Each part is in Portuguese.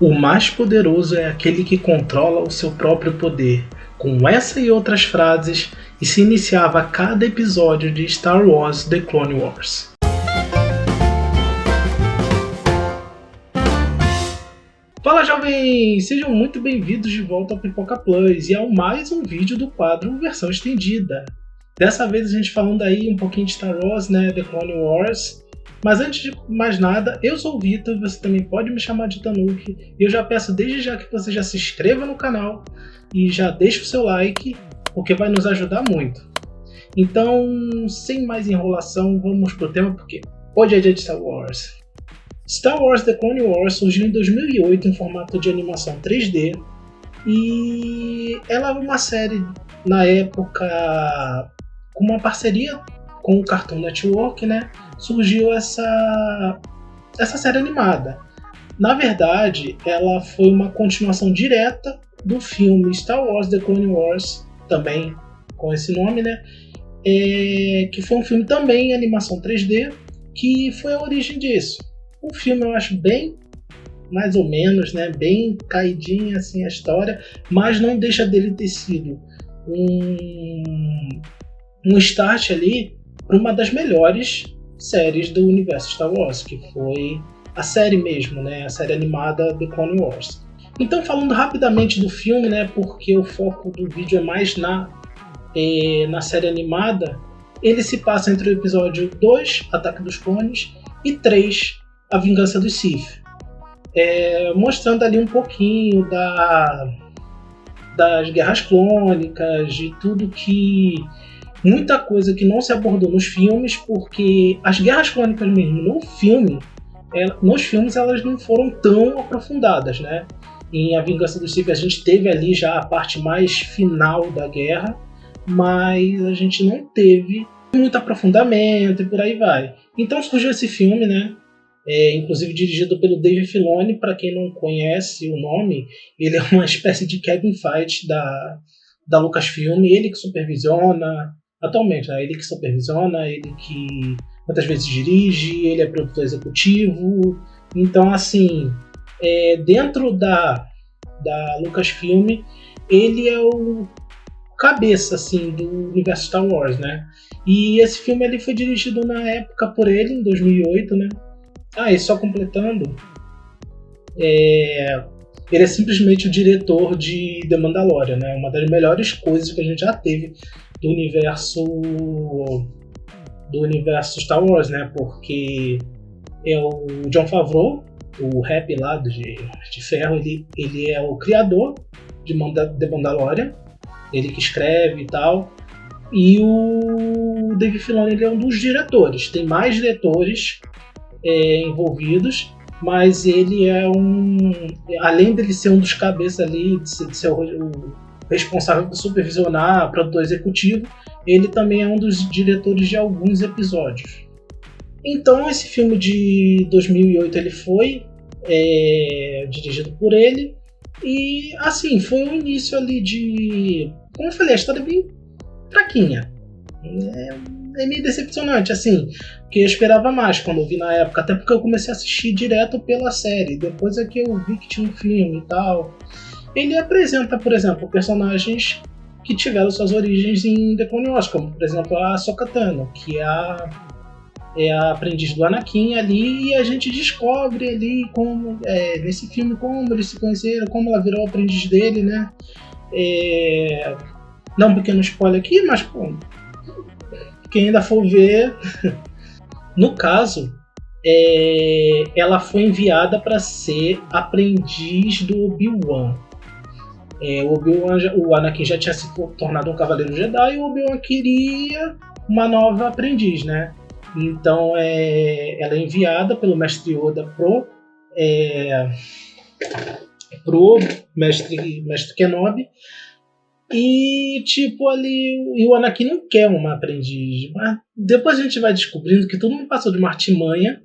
O mais poderoso é aquele que controla o seu próprio poder. Com essa e outras frases, e se iniciava cada episódio de Star Wars The Clone Wars. Fala, jovens! Sejam muito bem-vindos de volta ao Pipoca Plus e ao mais um vídeo do quadro versão estendida. Dessa vez a gente falando aí um pouquinho de Star Wars, né, The Clone Wars. Mas antes de mais nada, eu sou o Vitor, você também pode me chamar de Tanuki. E eu já peço desde já que você já se inscreva no canal e já deixe o seu like, porque vai nos ajudar muito. Então, sem mais enrolação, vamos pro tema, porque hoje é dia de Star Wars. Star Wars The Clone Wars surgiu em 2008 em formato de animação 3D. E ela é uma série, na época, com uma parceria com o Cartoon Network, né? Surgiu essa série animada. Na verdade, ela foi uma continuação direta do filme Star Wars The Clone Wars, também com esse nome, né? Que foi um filme também em animação 3D, que foi a origem disso. O filme eu acho bem, mais ou menos, né? Bem caidinha assim a história, mas não deixa dele ter sido um start ali para uma das melhores séries do universo Star Wars, que foi a série mesmo, né? A série animada The Clone Wars. Então, falando rapidamente do filme, né? Porque o foco do vídeo é mais na série animada, ele se passa entre o episódio 2, Ataque dos Clones, e 3, A Vingança dos Sith. Mostrando ali um pouquinho das guerras clônicas, de tudo que... Muita coisa que não se abordou nos filmes, porque as guerras clônicas mesmo nos filmes elas não foram tão aprofundadas, né? Em A Vingança dos Sith a gente teve ali já a parte mais final da guerra, mas a gente não teve muito aprofundamento e por aí vai. Então surgiu esse filme, né? Inclusive dirigido pelo Dave Filoni. Para quem não conhece o nome, ele é uma espécie de Kevin Feige da Lucasfilm, ele que supervisiona atualmente, né? Ele que supervisiona, ele que muitas vezes dirige, ele é produtor executivo. Então, assim, dentro da Lucasfilm, ele é o cabeça assim, do universo Star Wars, né? E esse filme ele foi dirigido na época por ele, em 2008, né? E só completando, ele é simplesmente o diretor de The Mandalorian, né? Uma das melhores coisas que a gente já teve do universo Star Wars, né? Porque é o Jon Favreau, o rap lá de ferro, ele é o criador de The Mandalorian, ele que escreve e tal, e o Dave Filoni ele é um dos diretores. Tem mais diretores envolvidos, mas ele é além dele ser um dos cabeças ali, de ser o responsável por supervisionar, produtor executivo, ele também é um dos diretores de alguns episódios. Então esse filme de 2008 ele foi dirigido por ele, e assim, foi um início ali de... Como eu falei, a história é bem fraquinha. É meio decepcionante, assim, porque eu esperava mais quando eu vi na época, até porque eu comecei a assistir direto pela série, depois é que eu vi que tinha um filme e tal. Ele apresenta, por exemplo, personagens que tiveram suas origens em The Clone Wars, como, por exemplo, a Ahsoka Tano, que é a aprendiz do Anakin ali, e a gente descobre ali como, nesse filme, como eles se conheceram, como ela virou aprendiz dele, né? Não um pequeno spoiler aqui, mas, pô, quem ainda for ver... No caso, ela foi enviada para ser aprendiz do Obi-Wan. O Anakin já tinha se tornado um Cavaleiro Jedi e o Obi-Wan queria uma nova aprendiz, né? Então ela é enviada pelo Mestre Yoda pro Mestre Kenobi. E tipo ali, o Anakin não quer uma aprendiz, mas depois a gente vai descobrindo que tudo me passou de uma artimanha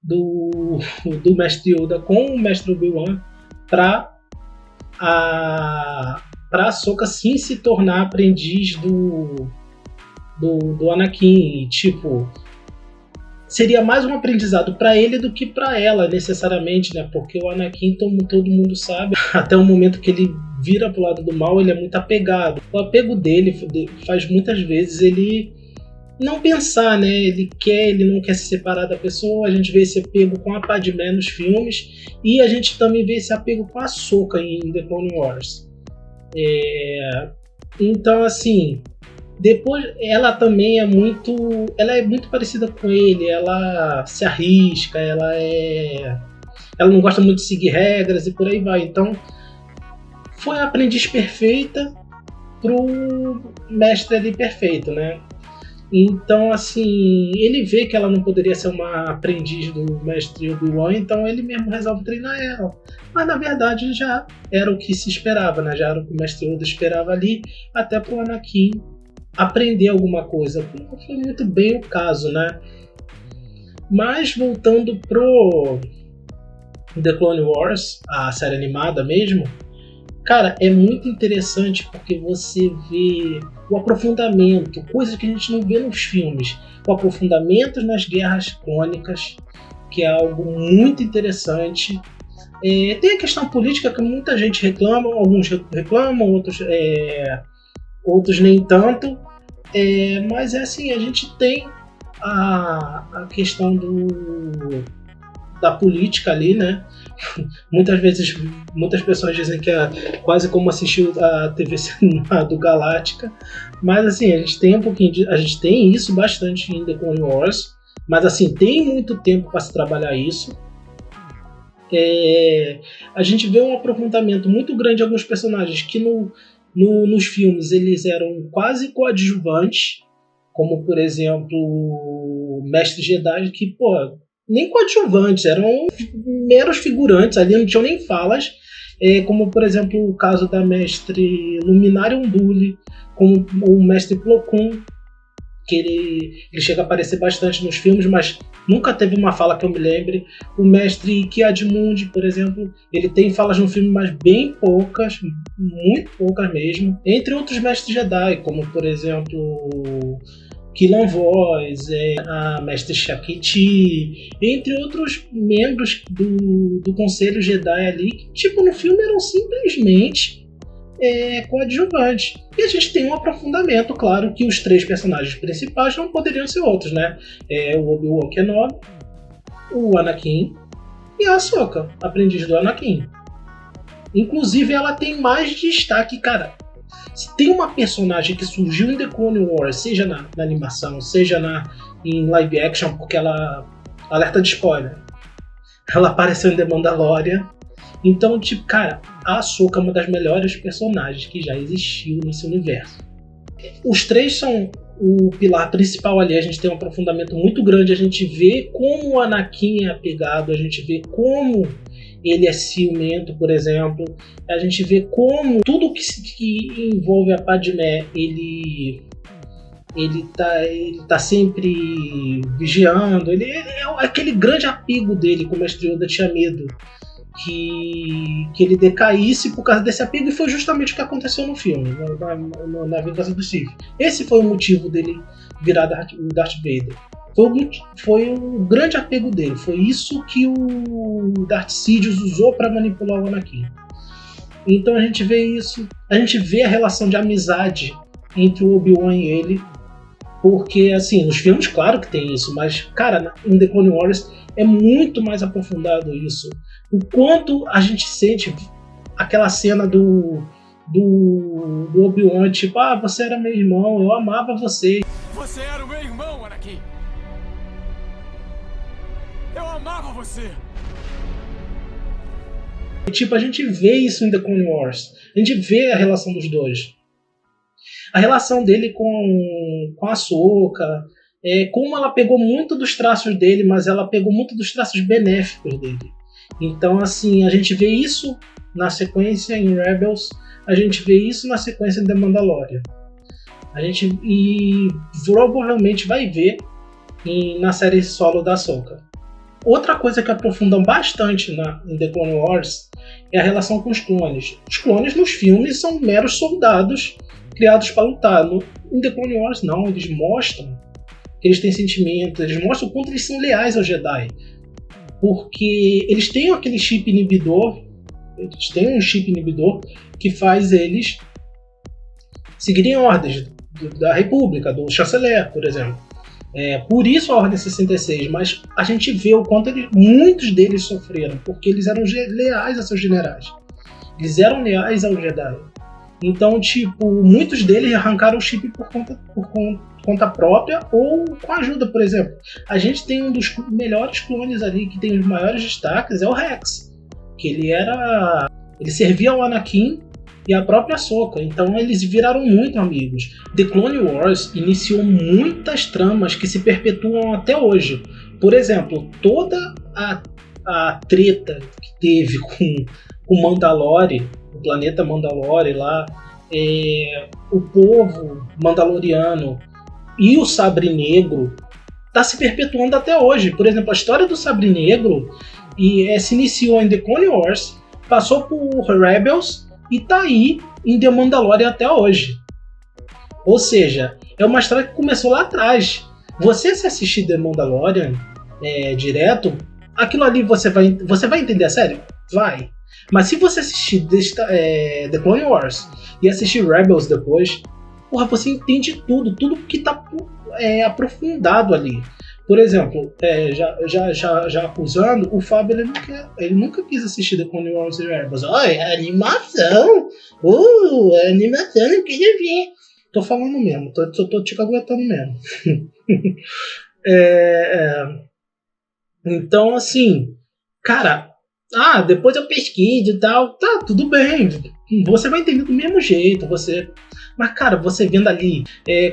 do Mestre Yoda com o Mestre Obi-Wan pra Ahsoka sim se tornar aprendiz do Anakin. E, tipo, seria mais um aprendizado para ele do que para ela, necessariamente, né? Porque o Anakin, todo mundo sabe, até o momento que ele vira pro lado do mal, ele é muito apegado. O apego dele faz muitas vezes ele não pensar, né? Ele não quer se separar da pessoa. A gente vê esse apego com a Padmé nos filmes e a gente também vê esse apego com a Ahsoka em The Clone Wars. Então, assim, depois ela também é muito parecida com ele. Ela se arrisca, ela não gosta muito de seguir regras e por aí vai. Então, foi a aprendiz perfeita pro mestre ali perfeito, né? Então, assim, ele vê que ela não poderia ser uma aprendiz do mestre Obi-Wan, então ele mesmo resolve treinar ela. Mas, na verdade, já era o que se esperava, né? Já era o que o mestre Yoda esperava ali, até pro Anakin aprender alguma coisa. Não foi muito bem o caso, né? Mas, voltando pro The Clone Wars, a série animada mesmo, cara, é muito interessante porque você vê o aprofundamento, coisas que a gente não vê nos filmes. O aprofundamento nas guerras clônicas, que é algo muito interessante. Tem a questão política que muita gente reclama, alguns reclamam, outros nem tanto. Mas é assim, a gente tem a questão da política ali, né? Muitas pessoas dizem que é quase como assistir a TV do Galáctica, mas assim, a gente tem isso bastante em The Clone Wars, mas assim, tem muito tempo para se trabalhar isso. A gente vê um aprofundamento muito grande de alguns personagens que nos filmes eles eram quase coadjuvantes, como por exemplo o Mestre Jedi, que nem coadjuvantes, eram meros figurantes, ali não tinham nem falas, como por exemplo o caso da Mestre Luminara Unduli, como o Mestre Plo Koon, que ele chega a aparecer bastante nos filmes, mas nunca teve uma fala que eu me lembre. O Mestre Ki-Adi-Mundi, por exemplo, ele tem falas no filme, mas bem poucas, muito poucas mesmo, entre outros Mestres Jedi, como por exemplo Killan Voss, a Mestre Shakti, entre outros membros do Conselho Jedi ali, que tipo, no filme eram simplesmente coadjuvantes. E a gente tem um aprofundamento, claro, que os 3 personagens principais não poderiam ser outros, né? O Obi-Wan Kenobi, o Anakin e a Ahsoka, aprendiz do Anakin. Inclusive, ela tem mais destaque, cara. Se tem uma personagem que surgiu em The Clone Wars, seja na animação, seja em live action, porque ela... Alerta de spoiler. Ela apareceu em The Mandalorian. Então, tipo, cara, a Ahsoka é uma das melhores personagens que já existiu nesse universo. Os 3 são o pilar principal ali, a gente tem um aprofundamento muito grande, a gente vê como o Anakin é apegado, a gente vê como ele é ciumento, por exemplo, a gente vê como tudo que envolve a Padmé, ele tá sempre vigiando, ele é aquele grande apego dele, como o Mestre Yoda tinha medo que ele decaísse por causa desse apego, e foi justamente o que aconteceu no filme, na Vingança do Sith. Esse foi o motivo dele virar o Darth Vader. Foi o grande apego dele, foi isso que o Darth Sidious usou para manipular o Anakin. Então a gente vê isso, a gente vê a relação de amizade entre o Obi-Wan e ele, porque assim, nos filmes claro que tem isso, mas cara, em The Clone Wars é muito mais aprofundado isso. O quanto a gente sente aquela cena do Obi-Wan, tipo, você era meu irmão, eu amava você. Você era o meu irmão, Anakin. Eu amava você. E, tipo, a gente vê isso em The Clone Wars. A gente vê a relação dos dois. A relação dele com a Ahsoka, como ela pegou muito dos traços dele, mas ela pegou muito dos traços benéficos dele. Então, assim, a gente vê isso na sequência em Rebels, a gente vê isso na sequência em The Mandalorian. E provavelmente vai ver na série solo da Ahsoka. Outra coisa que aprofundam bastante em The Clone Wars é a relação com os clones. Os clones nos filmes são meros soldados criados para lutar. Em The Clone Wars não, eles mostram que eles têm sentimentos, eles mostram o quanto eles são leais ao Jedi. Porque eles têm aquele chip inibidor, eles têm um chip inibidor que faz eles seguirem ordens da República, do chanceler, por exemplo. Por isso a Ordem 66, mas a gente vê o quanto muitos deles sofreram, porque eles eram leais a seus generais. Eles eram leais ao Jedi. Então, tipo, muitos deles arrancaram o chip por conta própria ou com ajuda, por exemplo. A gente tem um dos melhores clones ali, que tem os maiores destaques, é o Rex. Que ele servia ao Anakin e a própria Ahsoka, então eles viraram muito amigos. The Clone Wars iniciou muitas tramas que se perpetuam até hoje. Por exemplo, toda a treta que teve com o Mandalore, o planeta Mandalore lá, o povo mandaloriano e o Sabre Negro está se perpetuando até hoje. Por exemplo, a história do Sabre Negro se iniciou em The Clone Wars, passou por Rebels e tá aí em The Mandalorian até hoje. Ou seja, é uma história que começou lá atrás. Você se assistir The Mandalorian direto, aquilo ali você vai entender a série? Vai. Mas se você assistir The Clone Wars e assistir Rebels depois, você entende tudo que tá aprofundado ali. Por exemplo, já acusando, o Fábio ele nunca quis assistir The Clone Wars e Rebels. É animação! É animação, eu queria ver. Tô falando mesmo, tô te aguentando mesmo. Então, assim, cara, depois eu pesquiso e tal, tá, tudo bem. Você vai entender do mesmo jeito, mas, cara, você vendo ali,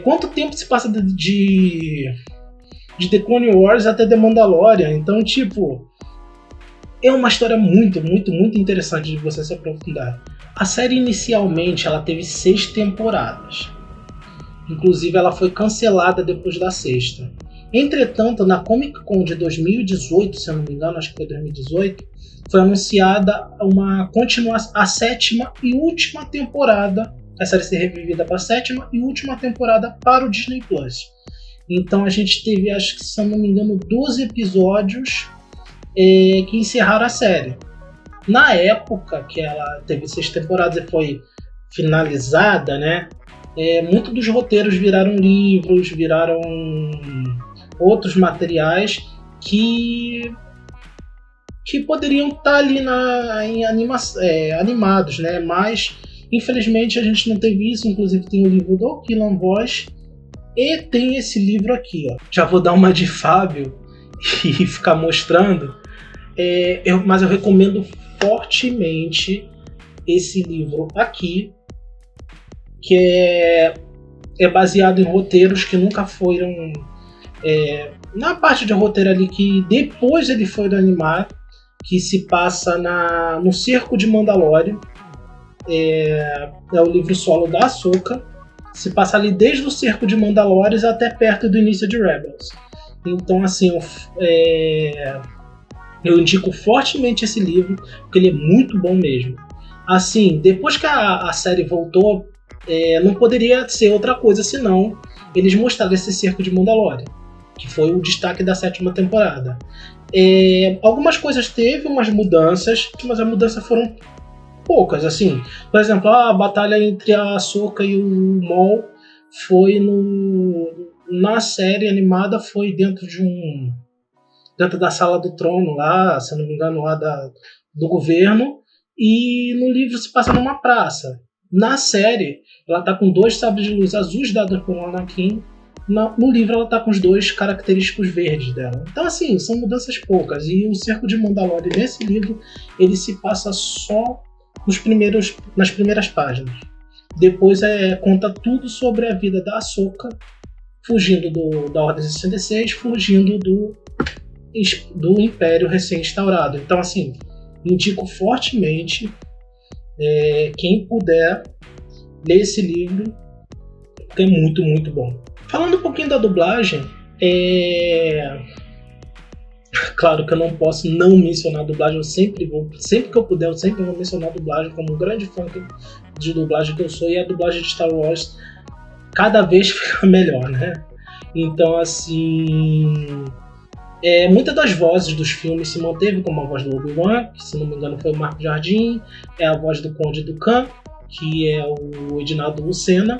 quanto tempo se passa de The Clone Wars até The Mandalorian. Então, tipo, é uma história muito, muito, muito interessante de você se aprofundar. A série inicialmente ela teve 6 temporadas. Inclusive ela foi cancelada depois da 6ª. Entretanto, na Comic Con de 2018, se eu não me engano, acho que foi 2018, foi anunciada a 7ª e última temporada. A série ser revivida para a 7ª e última temporada para o Disney Plus. Então a gente teve, acho que se eu não me engano, 12 episódios que encerraram a série. Na época que ela teve 6 temporadas e foi finalizada, né? Muitos dos roteiros viraram livros, viraram outros materiais que poderiam estar ali animados, né? Mas infelizmente a gente não teve isso. Inclusive tem o livro do Quillan Vos e tem esse livro aqui, ó. Já vou dar uma de Fábio e ficar mostrando, mas eu recomendo fortemente esse livro aqui, que é baseado em roteiros que nunca foram na parte de roteiro ali que depois ele foi animar, que se passa no Cerco de Mandalore. É o livro solo da Ahsoka, se passa ali desde o Cerco de Mandalore até perto do início de Rebels. Então, assim, eu indico fortemente esse livro, porque ele é muito bom mesmo. Assim, depois que a série voltou, não poderia ser outra coisa senão eles mostrarem esse Cerco de Mandalore, que foi o destaque da 7ª temporada. Algumas coisas teve umas mudanças, mas as mudanças foram poucas, assim. Por exemplo, a batalha entre a Ahsoka e o Maul foi na série animada, foi dentro da sala do trono lá, se não me engano, lá do governo, e no livro se passa numa praça. Na série, ela tá com 2 sabres de luz azuis dados por Anakin. No livro ela tá com os 2 característicos verdes dela. Então, assim, são mudanças poucas. E o Cerco de Mandalore nesse livro, ele se passa só nas primeiras páginas. Depois conta tudo sobre a vida da Ahsoka, fugindo da Ordem 66, fugindo do Império recém-instaurado. Então, assim, indico fortemente quem puder ler esse livro, porque é muito, muito bom. Falando um pouquinho da dublagem, claro que eu não posso não mencionar a dublagem, sempre que eu puder, eu sempre vou mencionar a dublagem como um grande fã de dublagem que eu sou, e a dublagem de Star Wars cada vez fica melhor, né? Então, assim, muitas das vozes dos filmes se manteve, como a voz do Obi-Wan, que se não me engano foi o Marco Jardim, a voz do Conde Dooku, que é o Edinaldo Lucena.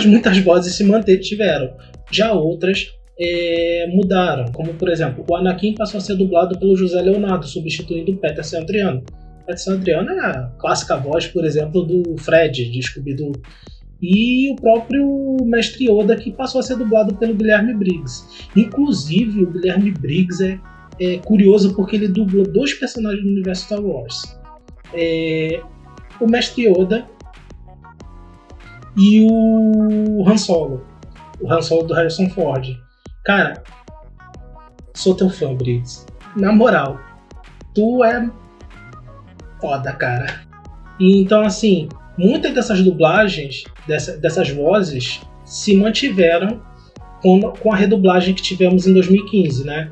Muitas vozes se mantiveram, já outras mudaram, como por exemplo, o Anakin passou a ser dublado pelo José Leonardo, substituindo o Peterson Adriano. Peterson Adriano é a clássica voz, por exemplo, do Fred, de Scooby-Doo. E o próprio Mestre Yoda, que passou a ser dublado pelo Guilherme Briggs. Inclusive, o Guilherme Briggs é curioso porque ele dublou 2 personagens do universo Star Wars. O Mestre Yoda e o Han Solo. O Han Solo do Harrison Ford. Cara, sou teu fã, Briggs. Na moral, tu é foda, cara. E então, assim, muitas dessas dublagens, dessas vozes, se mantiveram com a redublagem que tivemos em 2015, né?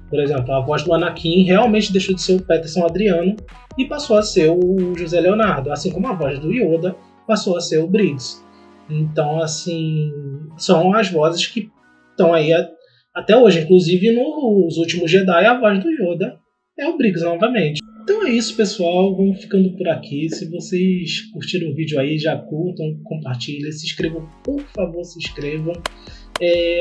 Por exemplo, a voz do Anakin realmente deixou de ser o Peterson Adriano e passou a ser o José Leonardo, assim como a voz do Yoda passou a ser o Briggs. Então, assim, são as vozes que estão aí até hoje. Inclusive, nos últimos Jedi, a voz do Yoda é o Briggs novamente. Então é isso, pessoal. Vamos ficando por aqui. Se vocês curtiram o vídeo aí, já curtam, compartilhem, se inscrevam, por favor, se inscrevam.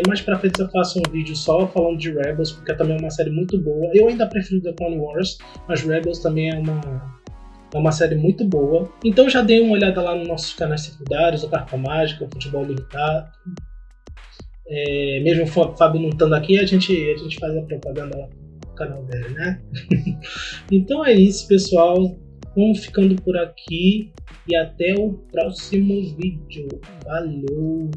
Mais pra frente eu faço um vídeo só falando de Rebels, porque também é uma série muito boa. Eu ainda prefiro The Clone Wars, mas Rebels também é uma série muito boa. Então já dei uma olhada lá nos nossos canais secundários, o Carta Mágica, o Futebol Limitado. Mesmo o Fábio não estando aqui, a gente faz a propaganda lá no canal dele, né? Então é isso, pessoal. Vamos ficando por aqui e até o próximo vídeo. Falou!